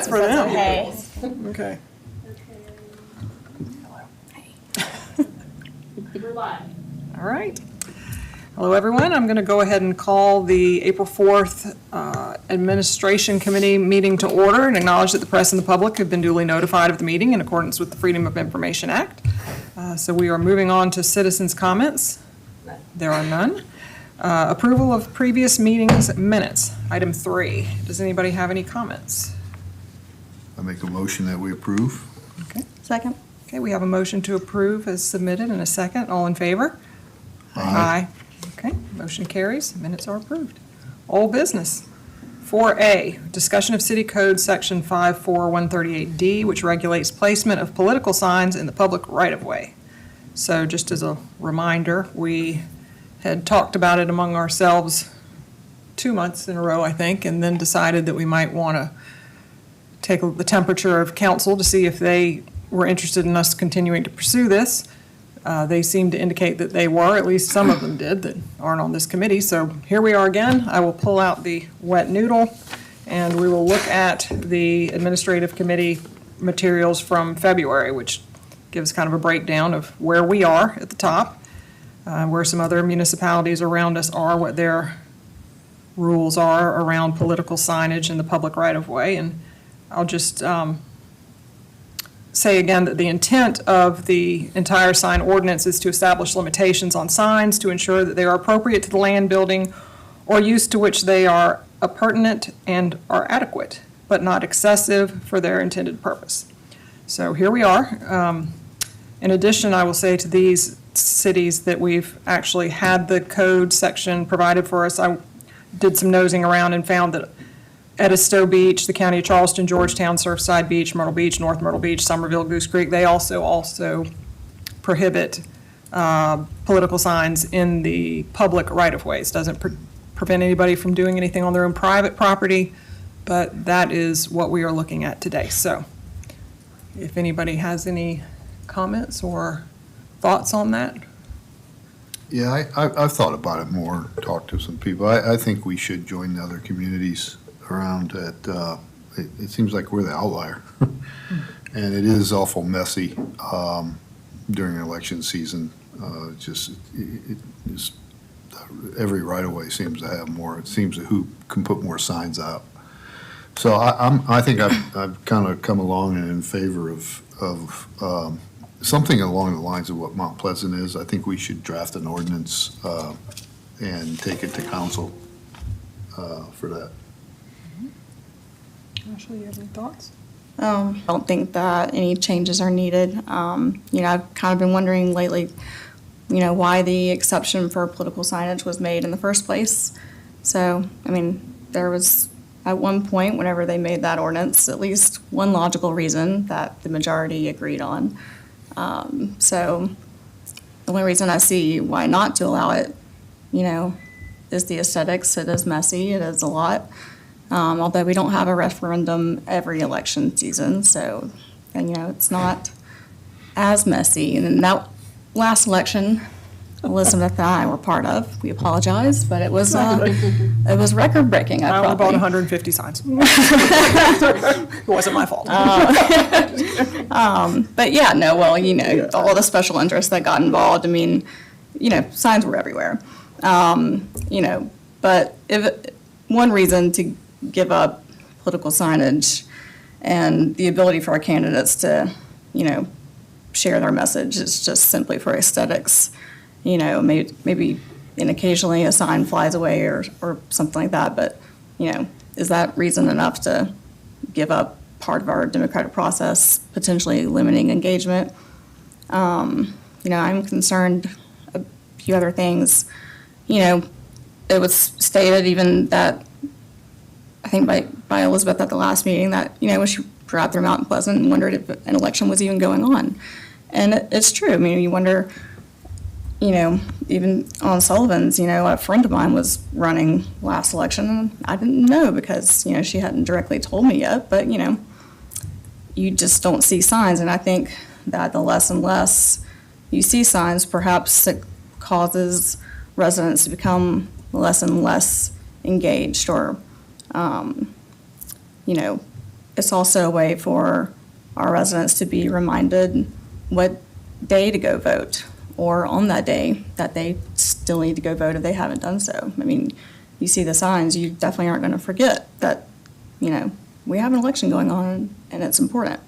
for them. Hey. Okay. We're live. All right. Hello, everyone. I'm going to go ahead and call the April 4th Administration Committee meeting to order and acknowledge that the press and the public have been duly notified of the meeting in accordance with the Freedom of Information Act. So we are moving on to citizens' comments. There are none. Approval of previous meetings minutes, item 3. Does anybody have any comments? I make a motion that we approve. Okay. Second. Okay, we have a motion to approve as submitted and a second. All in favor? Aye. Okay, motion carries. Minutes are approved. Old business. 4A, discussion of City Code Section 54138D, which regulates placement of political signs in the public right-of-way. So just as a reminder, we had talked about it among ourselves 2 months in a row, I think, and then decided that we might want to take the temperature of council to see if they were interested in us continuing to pursue this. They seemed to indicate that they were, at least some of them did, that aren't on this committee. So here we are again. I will pull out the wet noodle, and we will look at the administrative committee materials from February, which gives kind of a breakdown of where we are at the top, where some other municipalities around us are, what their rules are around political signage in the public right-of-way. And I'll just say again that the intent of the entire sign ordinance is to establish limitations on signs to ensure that they are appropriate to the land, building, or use to which they are appurtenant and are adequate, but not excessive for their intended purpose. So here we are. In addition, I will say to these cities that we've actually had the code section provided for us. I did some nosing around and found that Edisto Beach, the County of Charleston, Georgetown, Surfside Beach, Myrtle Beach, North Myrtle Beach, Somerville, Goose Creek, they also prohibit political signs in the public right-of-ways. Doesn't prevent anybody from doing anything on their own private property, but that is what we are looking at today. So if anybody has any comments or thoughts on that? Yeah, I've thought about it more, talked to some people. I think we should join the other communities around it. It seems like we're the outlier. And it is awful messy during election season. Every right-of-way seems to have more. It seems that who can put more signs out. So I think I've kind of come along and in favor of something along the lines of what Mount Pleasant is. I think we should draft an ordinance and take it to council for that. Ashley, you have any thoughts? I don't think that any changes are needed. I've kind of been wondering lately, why the exception for political signage was made in the first place. So, there was, at one point, whenever they made that ordinance, at least one logical reason that the majority agreed on. So the only reason I see why not to allow it, is the aesthetics. It is messy. It is a lot. Although we don't have a referendum every election season, so, it's not as messy. And that last election, Elizabeth and I were part of, we apologize, but it was record-breaking. I only bought 150 signs. It wasn't my fault. But yeah, no, well, all the special interests that got involved, signs were everywhere. But if one reason to give up political signage and the ability for our candidates to, share their message is just simply for aesthetics. Maybe and occasionally a sign flies away or something like that, but, is that reason enough to give up part of our democratic process, potentially limiting engagement? I'm concerned a few other things. It was stated even that, I think by Elizabeth at the last meeting, that, when she drove through Mount Pleasant and wondered if an election was even going on. And it's true. You wonder, even on Sullivan's, a friend of mine was running last election, and I didn't know because, she hadn't directly told me yet, but, you just don't see signs. And I think that the less and less you see signs, perhaps it causes residents to become less and less engaged or, it's also a way for our residents to be reminded what day to go vote, or on that day that they still need to go vote if they haven't done so. I mean, you see the signs, you definitely aren't going to forget that, we have an election going on and it's important.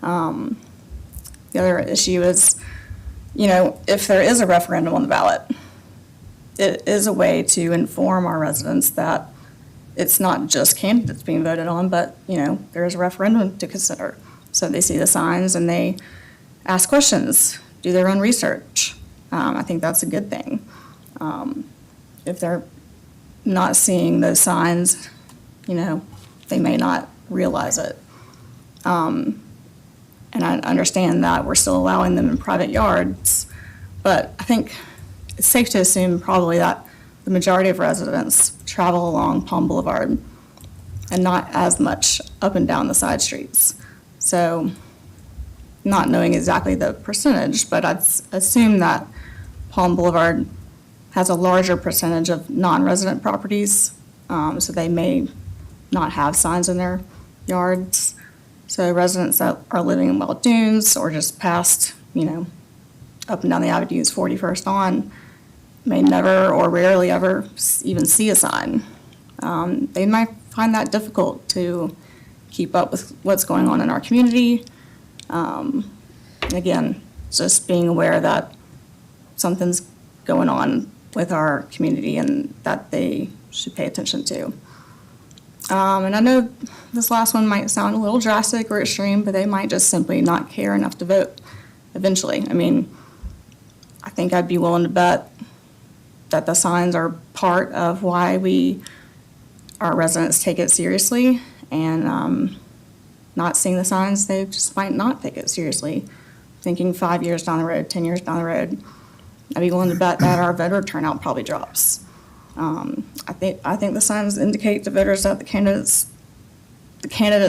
The other issue is, if there is a referendum on the ballot, it is a way to inform our residents that it's not just candidates being voted on, but, there is a referendum to consider. So they see the signs and they ask questions, do their own research. I think that's a good thing. If they're not seeing those signs, they may not realize it. And I understand that we're still allowing them in private yards, but I think it's safe to assume probably that the majority of residents travel along Palm Boulevard and not as much up and down the side streets. So, not knowing exactly the percentage, but I'd assume that Palm Boulevard has a larger percentage of non-resident properties, so they may not have signs in their yards. So residents that are living in Wild Dunes or just past, up and down the avenues 41st on, may never or rarely ever even see a sign. They might find that difficult to keep up with what's going on in our community. Again, just being aware that something's going on with our community and that they should pay attention to. And I know this last one might sound a little drastic or extreme, but they might just simply not care enough to vote eventually. I mean, I think I'd be willing to bet that the signs are part of why our residents take it seriously, and not seeing the signs, they just might not take it seriously. Thinking 5 years down the road, 10 years down the road, I'd be willing to bet that our voter turnout probably drops. I think the signs indicate to voters that the candidates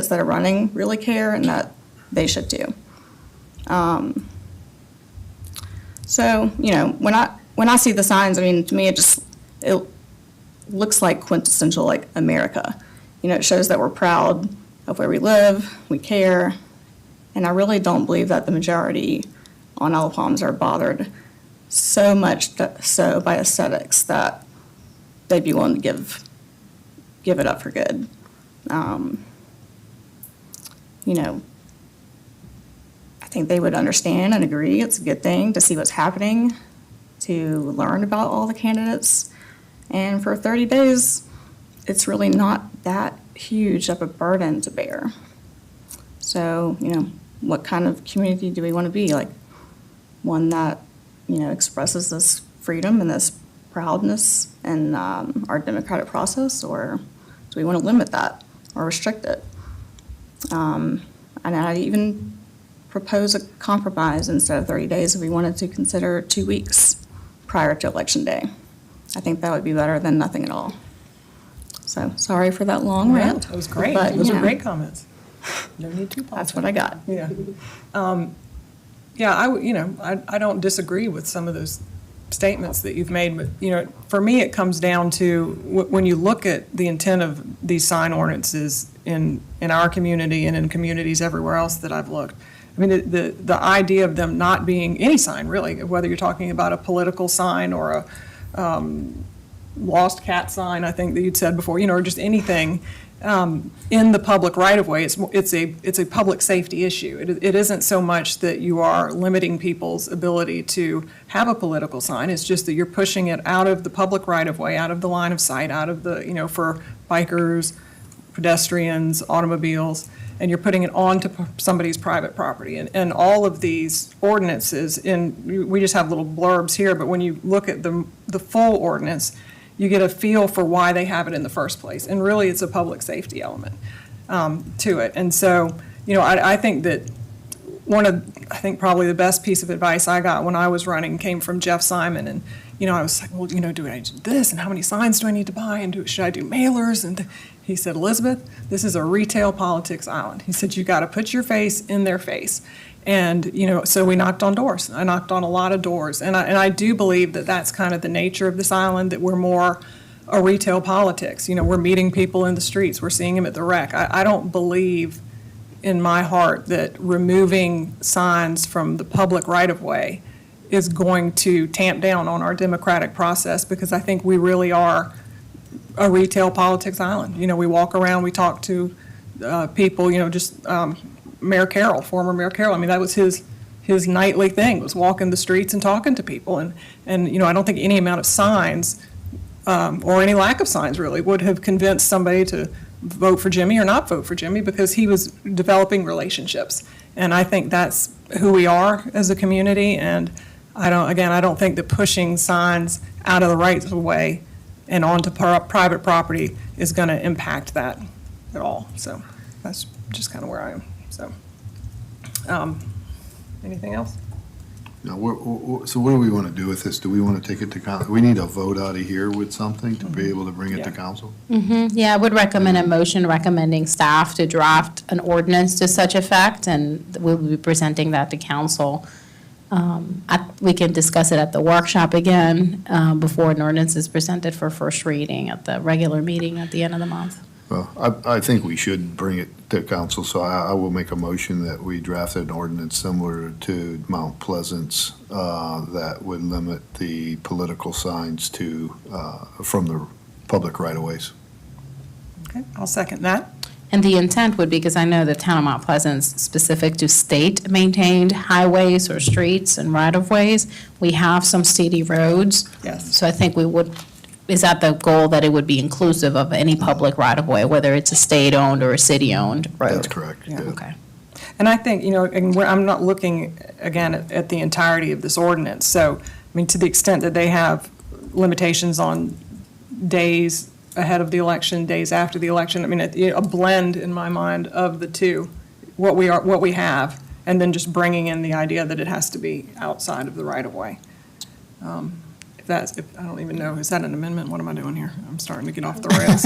that are running really care and that they should too. So, when I see the signs, I mean, to me, it looks like quintessential, like, America. It shows that we're proud of where we live, we care, and I really don't believe that the majority on Isle of Palms are bothered so much so by aesthetics that they'd be willing to give it up for good. I think they would understand and agree it's a good thing to see what's happening, to learn about all the candidates. And for 30 days, it's really not that huge of a burden to bear. So, what kind of community do we want to be? Like, one that, expresses this freedom and this proudness in our democratic process, or do we want to limit that or restrict it? And I'd even propose a compromise. Instead of 30 days, if we wanted to consider 2 weeks prior to Election Day. I think that would be better than nothing at all. So, sorry for that long rant. That was great. But, Those are great comments. No need to apologize. That's what I got. Yeah. I don't disagree with some of those statements that you've made, but, for me, it comes down to when you look at the intent of these sign ordinances in our community and in communities everywhere else that I've looked. I mean, the idea of them not being any sign, really, whether you're talking about a political sign or a lost cat sign, I think that you'd said before, or just anything in the public right-of-way, it's a public safety issue. It isn't so much that you are limiting people's ability to have a political sign. It's just that you're pushing it out of the public right-of-way, out of the line of sight, out of the, for bikers, pedestrians, automobiles, and you're putting it onto somebody's private property. And all of these ordinances, we just have little blurbs here, but when you look at the full ordinance, you get a feel for why they have it in the first place. And really, it's a public safety element to it. And so, I think that probably the best piece of advice I got when I was running came from Jeff Simon. And, I was like, well, do I do this? And how many signs do I need to buy? And should I do mailers? And he said, Elizabeth, this is a retail politics island. He said, you got to put your face in their face. And, so we knocked on doors. I knocked on a lot of doors. And I do believe that that's kind of the nature of this island, that we're more a retail politics. We're meeting people in the streets. We're seeing them at the rec. I don't believe in my heart that removing signs from the public right-of-way is going to tamp down on our democratic process, because I think we really are a retail politics island. You know, we walk around, we talk to people, you know, just Mayor Carroll, former Mayor Carroll. I mean, that was his nightly thing, was walking the streets and talking to people. And you know, I don't think any amount of signs, or any lack of signs really, would have convinced somebody to vote for Jimmy or not vote for Jimmy, because he was developing relationships. And I think that's who we are as a community. And I don't think that pushing signs out of the right of way and onto private property is going to impact that at all. So that's just kind of where I am. So, anything else? Now, so what do we want to do with this? Do we want to take it to council? We need a vote out of here with something to be able to bring it to Yeah. council? Yeah, I would recommend a motion recommending staff to draft an ordinance to such effect, and we'll be presenting that to council. We can discuss it at the workshop again, before an ordinance is presented for first reading at the regular meeting at the end of the month. Well, I think we should bring it to council, so I will make a motion that we draft an ordinance similar to Mount Pleasant's that would limit the political signs to, from the public right-of-ways. Okay, I'll second that. And the intent would be, because I know the town of Mount Pleasant's specific to state-maintained highways or streets and right-of-ways. We have some city roads. Yes. So I think we would, is that the goal, that it would be inclusive of any public right-of-way, whether it's a state-owned or a city-owned road? That's correct. Yeah. yeah. Okay. And I think, you know, I'm not looking, again, at the entirety of this ordinance. So, I mean, to the extent that they have limitations on days ahead of the election, days after the election, I mean, a blend in my mind of the two, what we have, and then just bringing in the idea that it has to be outside of the right-of-way. If I don't even know, is that an amendment? What am I doing here? I'm starting to get off the rails.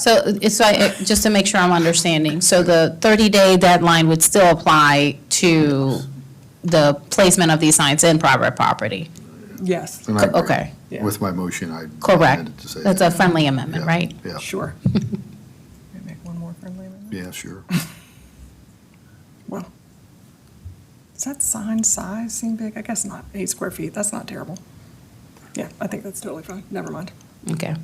So it's like, just to make sure I'm understanding, so the 30-day deadline would still apply to the placement of these signs in private property? Yes, And I agree. Okay. Yeah. With my motion, I Correct. amended to say That's that. a friendly amendment, Yeah, right? Yeah, sure. Can I make one more friendly amendment? yeah, sure. Well, does that sign size seem big? I guess not. 8 square feet, that's not terrible. Yeah, I think that's totally fine. Never mind. Okay.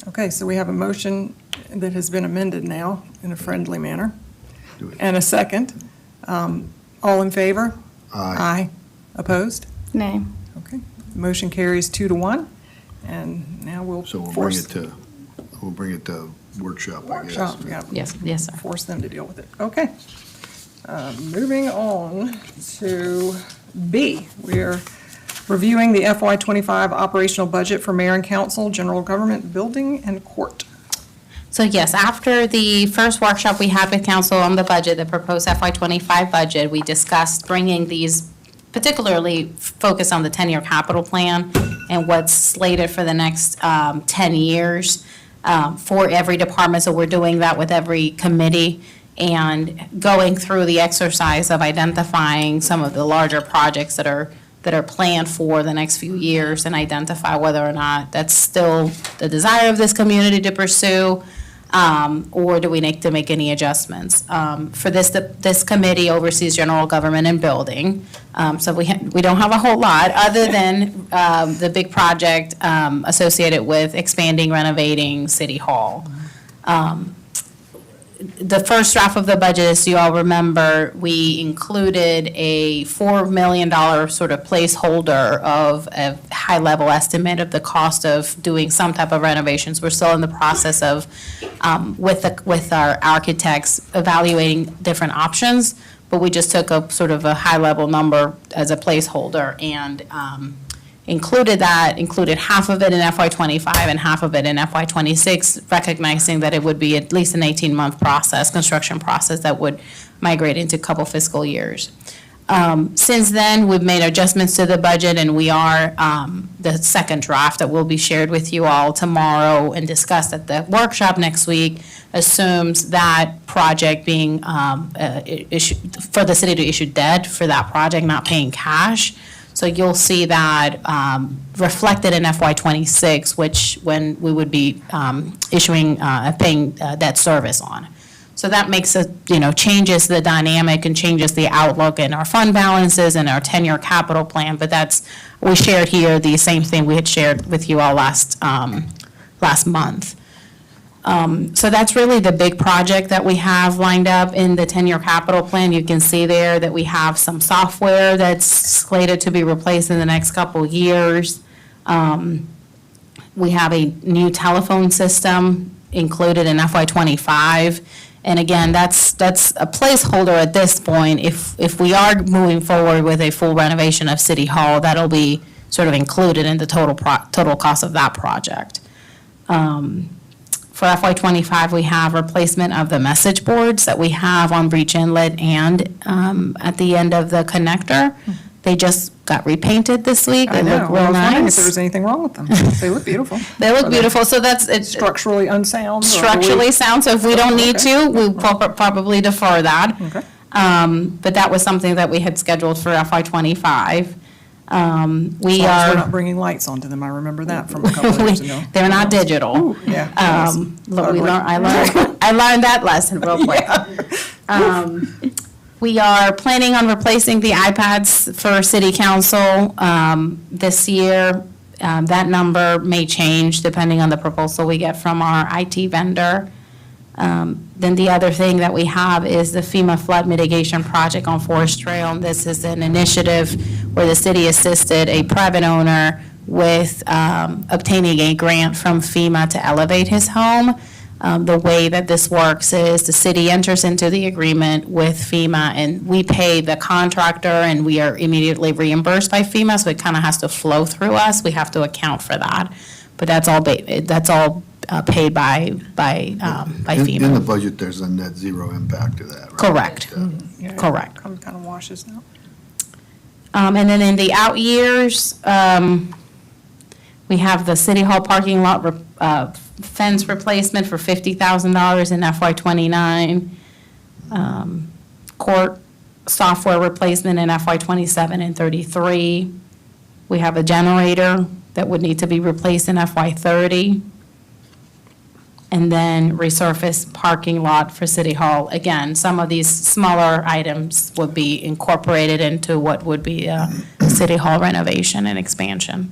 Okay, so we have a motion that has been amended now in a friendly manner, Do it. and a second. All in favor? Aye. Opposed? Nay. Okay. Motion carries 2-1, and now we'll So we'll force. bring it to workshop, I guess. Workshop, yeah. Yes, sir. Force them to deal with it. Okay. Moving on to B. We're reviewing the FY25 operational budget for mayor and council, general government, building, and court. So yes, after the first workshop we had with council on the budget, the proposed FY25 budget, we discussed bringing these, particularly focused on the 10-year capital plan and what's slated for the next 10 years for every department. So we're doing that with every committee and going through the exercise of identifying some of the larger projects that are planned for the next few years and identify whether or not that's still the desire of this community to pursue, or do we need to make any adjustments? For this committee oversees general government and building, so we don't have a whole lot, other than the big project associated with expanding, renovating City Hall. The first draft of the budget, as you all remember, we included a $4 million sort of placeholder of a high-level estimate of the cost of doing some type of renovations. We're still in the process of, with our architects, evaluating different options, but we just took a sort of a high-level number as a placeholder and included half of it in FY25 and half of it in FY26, recognizing that it would be at least an 18-month process, construction process that would migrate into a couple fiscal years. Since then, we've made adjustments to the budget, and we are, the second draft that will be shared with you all tomorrow and discussed at the workshop next week assumes that project being issued, for the city to issue debt for that project, not paying cash. So you'll see that reflected in FY26, which when we would be issuing, paying debt service on. So that makes it, changes the dynamic and changes the outlook in our fund balances and our 10-year capital plan. But we shared here the same thing we had shared with you all last month. So that's really the big project that we have lined up in the 10-year capital plan. You can see there that we have some software that's slated to be replaced in the next couple of years. We have a new telephone system included in FY '25. And again, that's a placeholder at this point. If we are moving forward with a full renovation of City Hall, that'll be sort of included in the total cost of that project. For FY '25, we have replacement of the message boards that we have on Breach Inlet and at the end of the connector. They just got repainted this week. I They know, look well, I real was wondering if there nice. was anything wrong with them. They look beautiful. They look Are beautiful, so it's Structurally unsound? or do we- structurally sound, so if we don't need Okay. to, we'll probably defer that. Okay. But that was something that we had scheduled for FY '25. We As long as we're not are, bringing lights onto them, I remember that from a couple of years ago. they're not digital. Yeah. nice. Look, Ugly. I learned that lesson real quick. We are planning on replacing the iPads for city council this year. That number may change depending on the proposal we get from our IT vendor. Then the other thing that we have is the FEMA flood mitigation project on Forest Trail. And this is an initiative where the city assisted a private owner with obtaining a grant from FEMA to elevate his home. The way that this works is the city enters into the agreement with FEMA, and we pay the contractor, and we are immediately reimbursed by FEMA, so it kind of has to flow through us. We have to account for that. But that's all paid by FEMA. In the budget, there's a net zero impact to that, right? Correct. Yeah. Yeah, Correct. Kind of washes out. And then in the out years, we have the City Hall parking lot fence replacement for $50,000 in FY '29. Court software replacement in FY '27 and '33. We have a generator that would need to be replaced in FY '30. And then resurface parking lot for City Hall. Again, some of these smaller items would be incorporated into what would be a City Hall renovation and expansion.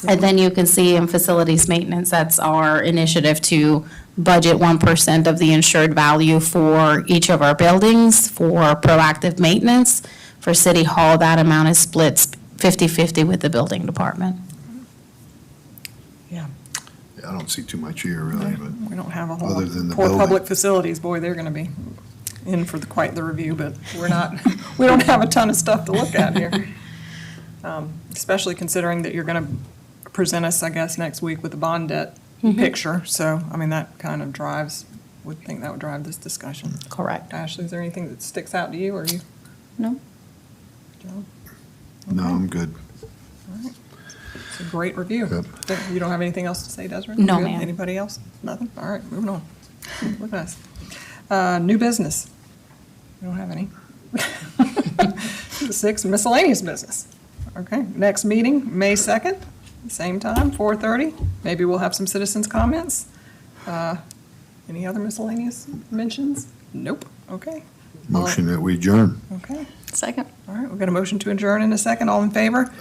And then you can see in facilities maintenance, that's our initiative to budget 1% of the insured value for each of our buildings for proactive maintenance. For City Hall, that amount is split 50-50 with the building department. Yeah. Yeah, I don't see too much here, really, but We don't have a whole Other lot. than the Poor building. public facilities, boy, they're going to be in for quite the review, but we're not, we don't have a ton of stuff to look at here. Especially considering that you're going to present us, I guess, next week with the bond debt picture. So, I mean, that kind of would think that would drive this discussion. Correct. Ashley, is there anything that sticks out to you, or you? No? Joe? no, I'm good. It's a great review. Yep. You don't have anything else to say, Desiree? No, You good? ma'am. Anybody else? Nothing? All right, moving on. Look at us. New business. We don't have any. 6, miscellaneous business. Okay, next meeting, May 2nd, same time, 4:30. Maybe we'll have some citizens' comments. Any other miscellaneous mentions? Nope. Okay. Motion that we adjourn. Okay. Second. All right, we've got a motion to adjourn in a second. All in favor?